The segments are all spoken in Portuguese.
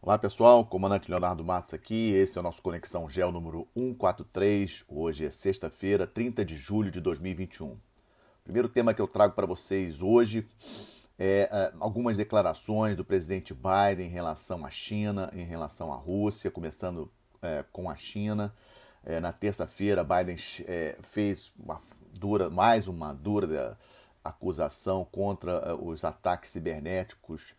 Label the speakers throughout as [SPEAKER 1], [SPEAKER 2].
[SPEAKER 1] Olá pessoal, comandante Leonardo Matos aqui, esse é o nosso Conexão Gel número 143, hoje é sexta-feira, 30 de julho de 2021. O primeiro tema que eu trago para vocês hoje é algumas declarações do presidente Biden em relação à China, em relação à Rússia, começando com a China. Na terça-feira, Biden fez mais uma dura acusação contra os ataques cibernéticos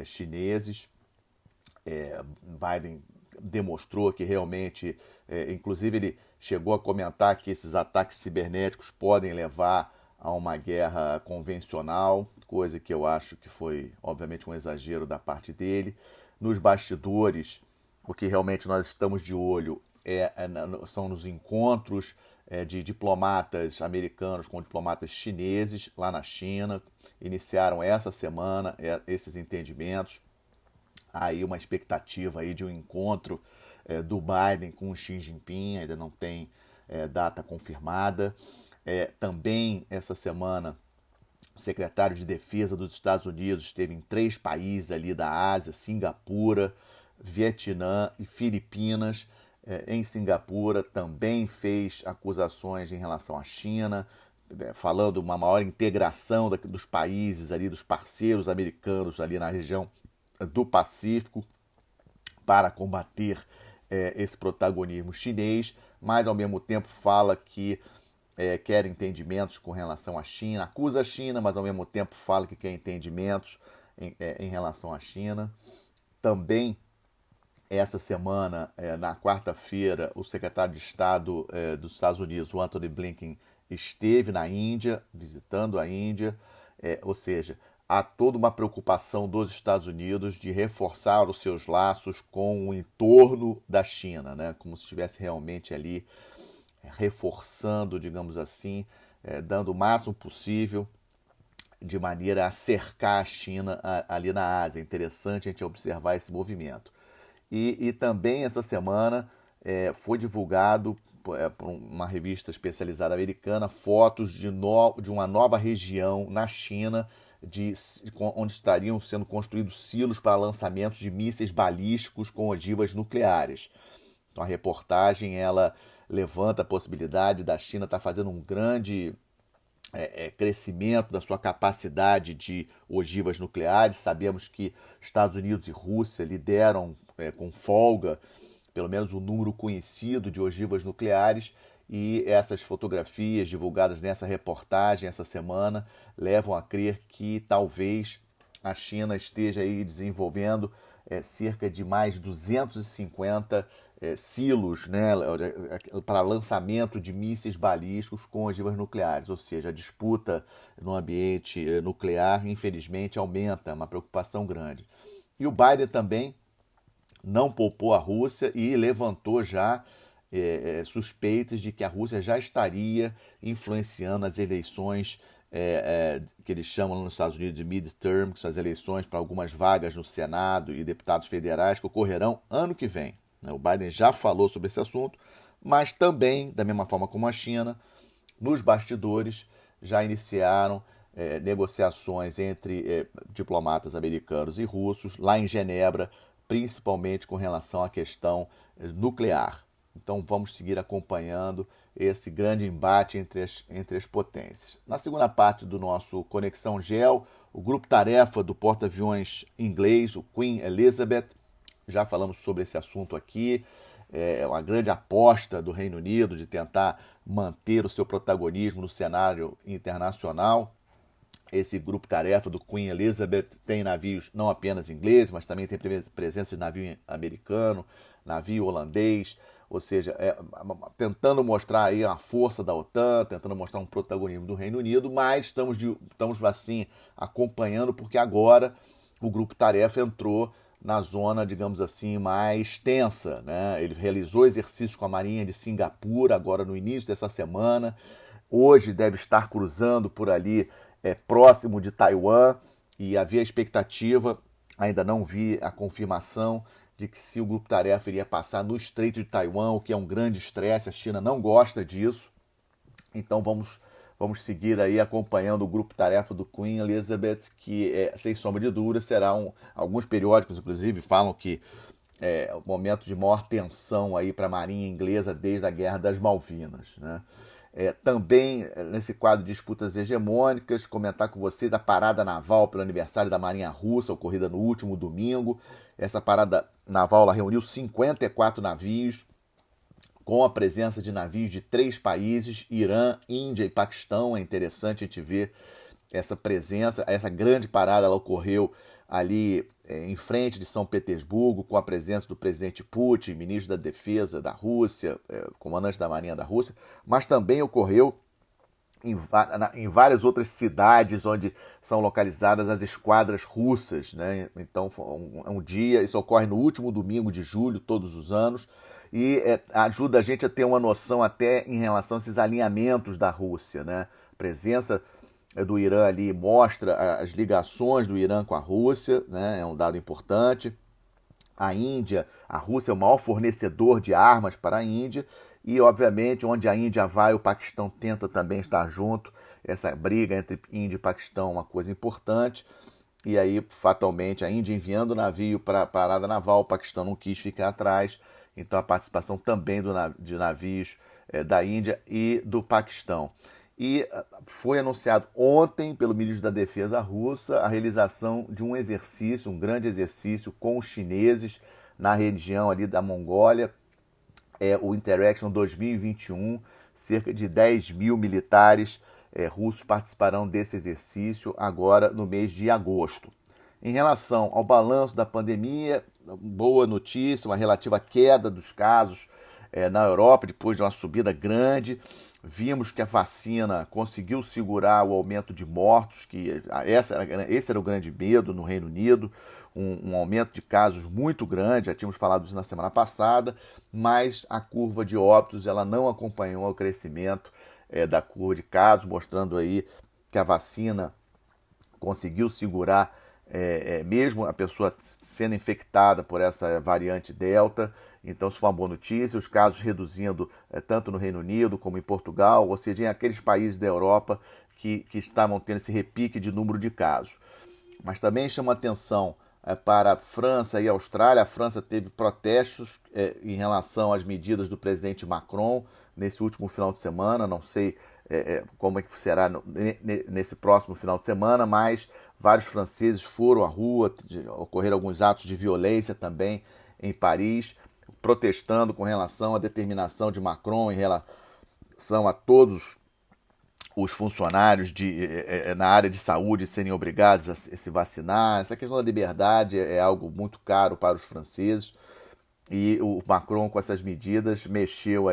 [SPEAKER 1] chineses. Biden demonstrou que realmente, inclusive ele chegou a comentar que esses ataques cibernéticos podem levar a uma guerra convencional, coisa que eu acho que foi, obviamente, um exagero da parte dele. Nos bastidores, o que realmente nós estamos de olho são nos encontros de diplomatas americanos com diplomatas chineses lá na China. Iniciaram essa semana esses entendimentos. Há aí uma expectativa aí de um encontro do Biden com o Xi Jinping, ainda não tem data confirmada. Também essa semana o secretário de Defesa dos Estados Unidos esteve em 3 países ali da Ásia: Singapura, Vietnã e Filipinas. Em Singapura também fez acusações em relação à China, falando uma maior integração dos países ali, dos parceiros americanos ali na região do Pacífico para combater esse protagonismo chinês, mas ao mesmo tempo fala que quer entendimentos com relação à China, acusa a China, mas ao mesmo tempo fala que quer entendimentos em relação à China. Também essa semana, na quarta-feira, o secretário de Estado dos Estados Unidos, o Antony Blinken, esteve na Índia, visitando a Índia, ou seja, há toda uma preocupação dos Estados Unidos de reforçar os seus laços com o entorno da China, né? Como se estivesse realmente ali reforçando, digamos assim, dando o máximo possível de maneira a cercar a China ali na Ásia. É interessante a gente observar esse movimento. E também essa semana foi divulgado por uma revista especializada americana fotos de uma nova região na China onde estariam sendo construídos silos para lançamentos de mísseis balísticos com ogivas nucleares. Então a reportagem ela levanta a possibilidade da China estar fazendo um grande crescimento da sua capacidade de ogivas nucleares. Sabemos que Estados Unidos e Rússia lideram com folga pelo menos o número conhecido de ogivas nucleares, e essas fotografias divulgadas nessa reportagem essa semana levam a crer que talvez a China esteja aí desenvolvendo cerca de mais 250 silos, né, para lançamento de mísseis balísticos com ogivas nucleares. Ou seja, a disputa no ambiente nuclear, infelizmente, aumenta, é uma preocupação grande. E o Biden também não poupou a Rússia e levantou já suspeitas de que a Rússia já estaria influenciando as eleições que eles chamam nos Estados Unidos de midterm, que são as eleições para algumas vagas no Senado e deputados federais que ocorrerão ano que vem. O Biden já falou sobre esse assunto, mas também, da mesma forma como a China, nos bastidores já iniciaram negociações entre diplomatas americanos e russos lá em Genebra, principalmente com relação à questão nuclear. Então vamos seguir acompanhando esse grande embate entre as potências. Na segunda parte do nosso Conexão Gel, o grupo tarefa do porta-aviões inglês, o Queen Elizabeth, já falamos sobre esse assunto aqui. É uma grande aposta do Reino Unido de tentar manter o seu protagonismo no cenário internacional. Esse grupo-tarefa do Queen Elizabeth tem navios não apenas ingleses, mas também tem presença de navio americano, navio holandês, ou seja, tentando mostrar aí a força da OTAN, tentando mostrar um protagonismo do Reino Unido, mas estamos assim acompanhando porque agora o grupo-tarefa entrou na zona, digamos assim, mais tensa, né? Ele realizou exercícios com a Marinha de Singapura agora no início dessa semana. Hoje deve estar cruzando por ali próximo de Taiwan, e havia expectativa, ainda não vi a confirmação, de que se o Grupo Tarefa iria passar no Estreito de Taiwan, o que é um grande estresse, a China não gosta disso. Então vamos seguir aí acompanhando o grupo tarefa do Queen Elizabeth, que, sem sombra de dúvida, será alguns periódicos, inclusive, falam que é o momento de maior tensão aí para a Marinha Inglesa desde a Guerra das Malvinas, né? Também, nesse quadro de disputas hegemônicas, comentar com vocês a parada naval pelo aniversário da Marinha Russa, ocorrida no último domingo. Essa parada naval ela reuniu 54 navios, com a presença de navios de 3 países, Irã, Índia e Paquistão. É interessante a gente ver essa presença, essa grande parada ela ocorreu ali em frente de São Petersburgo, com a presença do presidente Putin, ministro da Defesa da Rússia, comandante da Marinha da Rússia, mas também ocorreu em várias outras cidades onde são localizadas as esquadras russas, né? Então, um dia, isso ocorre no último domingo de julho, todos os anos, e ajuda a gente a ter uma noção até em relação a esses alinhamentos da Rússia, né? A presença do Irã ali mostra as ligações do Irã com a Rússia, né? É um dado importante. A Rússia é o maior fornecedor de armas para a Índia e, obviamente, onde a Índia vai, o Paquistão tenta também estar junto. Essa briga entre Índia e Paquistão é uma coisa importante. E aí, fatalmente, a Índia enviando navio para a parada naval, o Paquistão não quis ficar atrás. Então, a participação também de navios da Índia e do Paquistão. E foi anunciado ontem pelo ministro da Defesa russa a realização de um exercício, um grande exercício com os chineses na região ali da Mongólia, o Interaction 2021, cerca de 10 mil militares russos participarão desse exercício agora no mês de agosto. Em relação ao balanço da pandemia, boa notícia, uma relativa queda dos casos na Europa, depois de uma subida grande. Vimos que a vacina conseguiu segurar o aumento de mortos, que esse era o grande medo no Reino Unido, um aumento de casos muito grande, já tínhamos falado isso na semana passada, mas a curva de óbitos ela não acompanhou o crescimento da curva de casos, mostrando aí que a vacina conseguiu segurar mesmo a pessoa sendo infectada por essa variante Delta. Então, isso foi uma boa notícia, os casos reduzindo tanto no Reino Unido como em Portugal, ou seja, em aqueles países da Europa que estavam tendo esse repique de número de casos. Mas também chama atenção para a França e a Austrália. A França teve protestos em relação às medidas do presidente Macron nesse último final de semana, não sei como é que será nesse próximo final de semana, mas vários franceses foram à rua, ocorreram alguns atos de violência também em Paris, protestando com relação à determinação de Macron em relação a todos os funcionários na área de saúde serem obrigados a se vacinar. Essa questão da liberdade é algo muito caro para os franceses e o Macron, com essas medidas, mexeu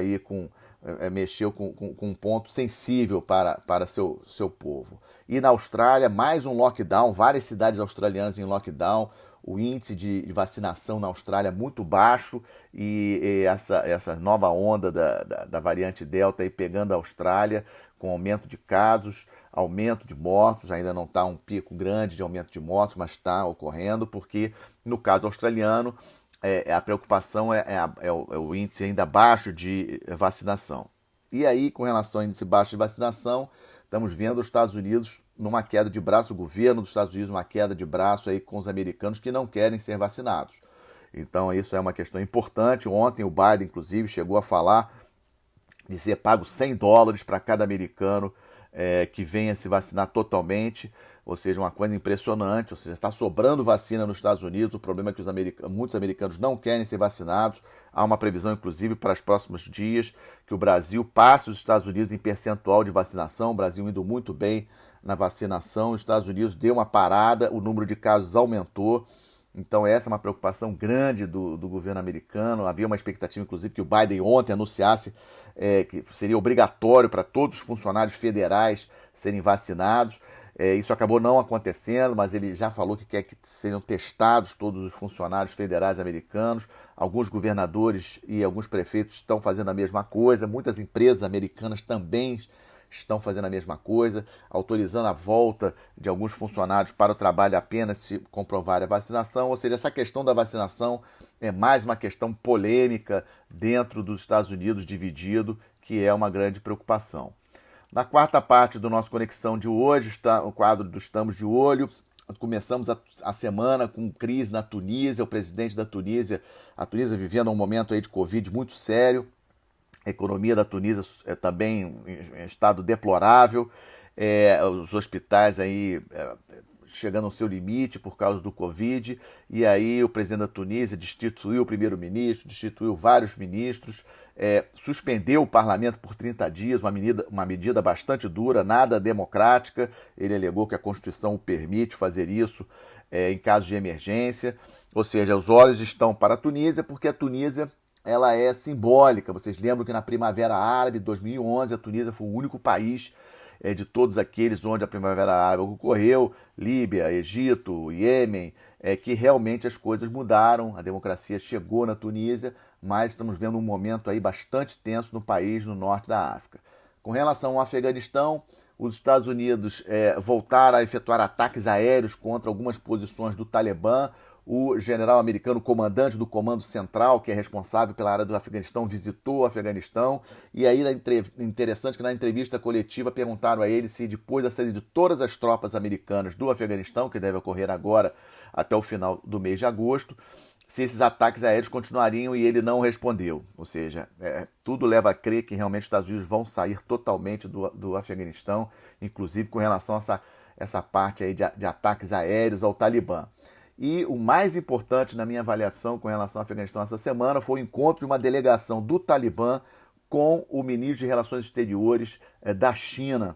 [SPEAKER 1] com um ponto sensível para seu povo. E na Austrália, mais um lockdown, várias cidades australianas em lockdown, o índice de vacinação na Austrália é muito baixo e essa nova onda da variante Delta aí pegando a Austrália com aumento de casos, aumento de mortos, ainda não está um pico grande de aumento de mortos, mas está ocorrendo porque no caso australiano a preocupação é o índice ainda baixo de vacinação. E aí, com relação ao índice baixo de vacinação, estamos vendo os Estados Unidos numa queda de braço, o governo dos Estados Unidos numa queda de braço aí com os americanos que não querem ser vacinados. Então, isso é uma questão importante. Ontem o Biden, inclusive, chegou a falar de ser pago $100 para cada americano que venha se vacinar totalmente, ou seja, uma coisa impressionante, ou seja, está sobrando vacina nos Estados Unidos, o problema é que muitos americanos não querem ser vacinados, há uma previsão, inclusive, para os próximos dias, que o Brasil passe os Estados Unidos em percentual de vacinação, o Brasil indo muito bem na vacinação, os Estados Unidos deu uma parada, o número de casos aumentou, então essa é uma preocupação grande do governo americano. Havia uma expectativa, inclusive, que o Biden ontem anunciasse que seria obrigatório para todos os funcionários federais serem vacinados. Isso acabou não acontecendo, mas ele já falou que quer que sejam testados todos os funcionários federais americanos. Alguns governadores e alguns prefeitos estão fazendo a mesma coisa. Muitas empresas americanas também estão fazendo a mesma coisa, autorizando a volta de alguns funcionários para o trabalho apenas se comprovar a vacinação. Ou seja, essa questão da vacinação é mais uma questão polêmica dentro dos Estados Unidos, dividido, que é uma grande preocupação. Na quarta parte do nosso Conexão de hoje, está o quadro do Estamos de Olho. Começamos a semana com crise na Tunísia, o presidente da Tunísia, a Tunísia vivendo um momento aí de Covid muito sério, a economia da Tunísia também em estado deplorável, os hospitais aí chegando ao seu limite por causa do Covid, e aí o presidente da Tunísia destituiu o primeiro-ministro, destituiu vários ministros, suspendeu o parlamento por 30 dias, uma medida bastante dura, nada democrática. Ele alegou que a Constituição o permite fazer isso em caso de emergência, ou seja, os olhos estão para a Tunísia, porque a Tunísia ela é simbólica. Vocês lembram que na Primavera Árabe de 2011 a Tunísia foi o único país de todos aqueles onde a Primavera Árabe ocorreu, Líbia, Egito, Iêmen, que realmente as coisas mudaram, a democracia chegou na Tunísia, mas estamos vendo um momento aí bastante tenso no país, no norte da África. Com relação ao Afeganistão, os Estados Unidos voltaram a efetuar ataques aéreos contra algumas posições do Talibã. O general americano, comandante do Comando Central, que é responsável pela área do Afeganistão, visitou o Afeganistão. E aí, interessante que na entrevista coletiva perguntaram a ele se depois da saída de todas as tropas americanas do Afeganistão, que deve ocorrer agora até o final do mês de agosto, se esses ataques aéreos continuariam, e ele não respondeu. Ou seja, tudo leva a crer que realmente os Estados Unidos vão sair totalmente do Afeganistão, inclusive com relação a essa parte aí de ataques aéreos ao Talibã. E o mais importante na minha avaliação com relação ao Afeganistão essa semana foi o encontro de uma delegação do Talibã com o ministro de Relações Exteriores da China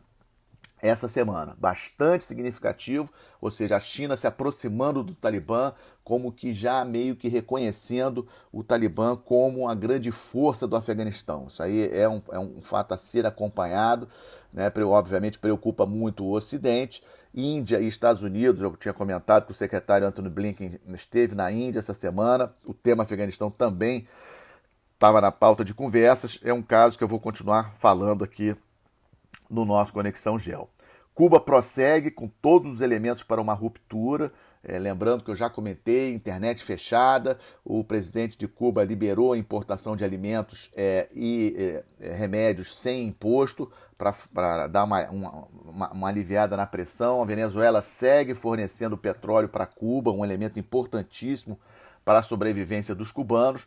[SPEAKER 1] essa semana. Bastante significativo, ou seja, a China se aproximando do Talibã, como que já meio que reconhecendo o Talibã como a grande força do Afeganistão. Isso aí é um fato a ser acompanhado, né? Obviamente preocupa muito o Ocidente. Índia e Estados Unidos, eu tinha comentado que o secretário Antony Blinken esteve na Índia essa semana, o tema Afeganistão também estava na pauta de conversas, é um caso que eu vou continuar falando aqui no nosso Conexão Geo. Cuba prossegue com todos os elementos para uma ruptura, lembrando que eu já comentei, internet fechada, o presidente de Cuba liberou a importação de alimentos e remédios sem imposto para dar uma aliviada na pressão. A Venezuela segue fornecendo petróleo para Cuba, um elemento importantíssimo para a sobrevivência dos cubanos,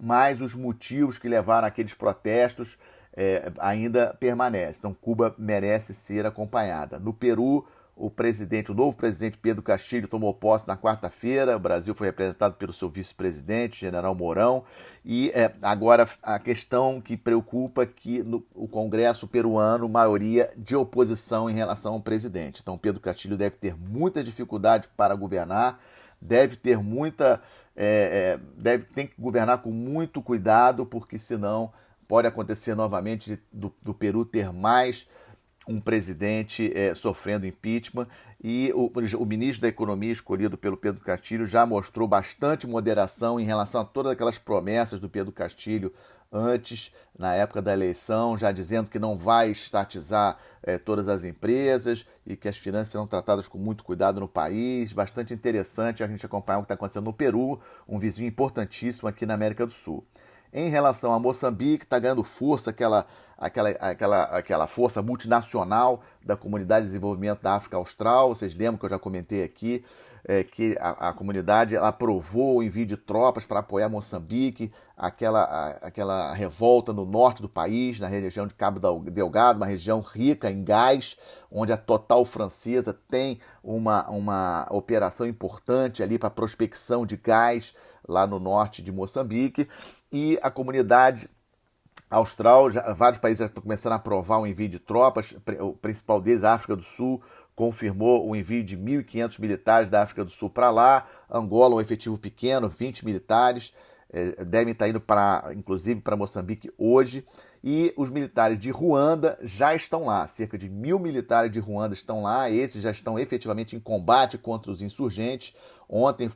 [SPEAKER 1] mas os motivos que levaram àqueles protestos ainda permanecem. Então, Cuba merece ser acompanhada. No Peru, o novo presidente Pedro Castillo tomou posse na quarta-feira. O Brasil foi representado pelo seu vice-presidente, general Mourão. E agora a questão que preocupa é que o Congresso peruano, maioria de oposição em relação ao presidente. Então, Pedro Castillo deve ter muita dificuldade para governar, deve ter ter que governar com muito cuidado, porque senão pode acontecer novamente do Peru ter mais um presidente sofrendo impeachment. E o ministro da Economia escolhido pelo Pedro Castillo já mostrou bastante moderação em relação a todas aquelas promessas do Pedro Castillo antes, na época da eleição, já dizendo que não vai estatizar todas as empresas e que as finanças serão tratadas com muito cuidado no país. Bastante interessante a gente acompanhar o que está acontecendo no Peru, um vizinho importantíssimo aqui na América do Sul. Em relação a Moçambique, está ganhando força aquela força multinacional da Comunidade de Desenvolvimento da África Austral. Vocês lembram que eu já comentei aqui que a comunidade aprovou o envio de tropas para apoiar Moçambique, aquela revolta no norte do país, na região de Cabo Delgado, uma região rica em gás, onde a Total francesa tem uma operação importante ali para prospecção de gás lá no norte de Moçambique. E a comunidade austral, vários países já estão começando a aprovar o envio de tropas, o principal deles, a África do Sul, confirmou o envio de 1.500 militares da África do Sul para lá. Angola, um efetivo pequeno, 20 militares, devem estar indo inclusive para Moçambique hoje. E os militares de Ruanda já estão lá, cerca de 1.000 militares de Ruanda estão lá, esses já estão efetivamente em combate contra os insurgentes. Ontem,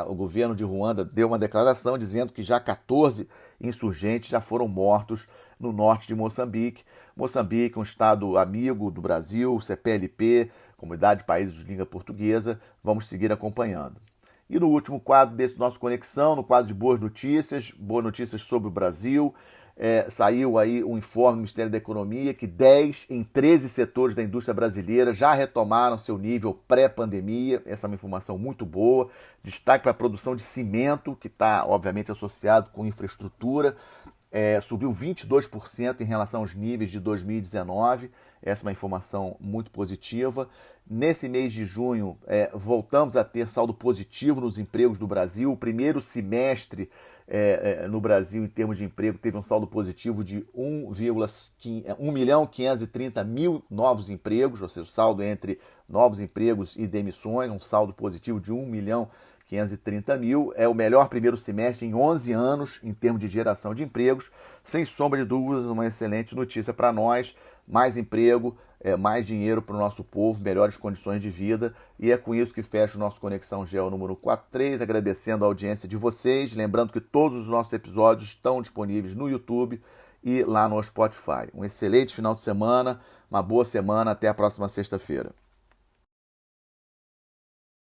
[SPEAKER 1] o governo de Ruanda deu uma declaração dizendo que já 14 insurgentes já foram mortos no norte de Moçambique. Moçambique, um estado amigo do Brasil, CPLP, Comunidade de Países de Língua Portuguesa, vamos seguir acompanhando. E no último quadro desse nosso Conexão, no quadro de boas notícias sobre o Brasil, saiu aí um informe do Ministério da Economia que 10 em 13 setores da indústria brasileira já retomaram seu nível pré-pandemia. Essa é uma informação muito boa. Destaque para a produção de cimento, que está, obviamente, associado com infraestrutura. Subiu 22% em relação aos níveis de 2019. Essa é uma informação muito positiva. Nesse mês de junho, voltamos a ter saldo positivo nos empregos do Brasil. O primeiro semestre no Brasil, em termos de emprego, teve um saldo positivo de 1.530.000 novos empregos, ou seja, o saldo entre novos empregos e demissões, um saldo positivo de 1.530.000. É o melhor primeiro semestre em 11 anos em termos de geração de empregos. Sem sombra de dúvidas, uma excelente notícia para nós. Mais emprego, mais dinheiro para o nosso povo, melhores condições de vida. E é com isso que fecha o nosso Conexão Geo número 43, agradecendo a audiência de vocês. Lembrando que todos os nossos episódios estão disponíveis no YouTube e lá no Spotify. Um excelente final de semana, uma boa semana, até a próxima sexta-feira.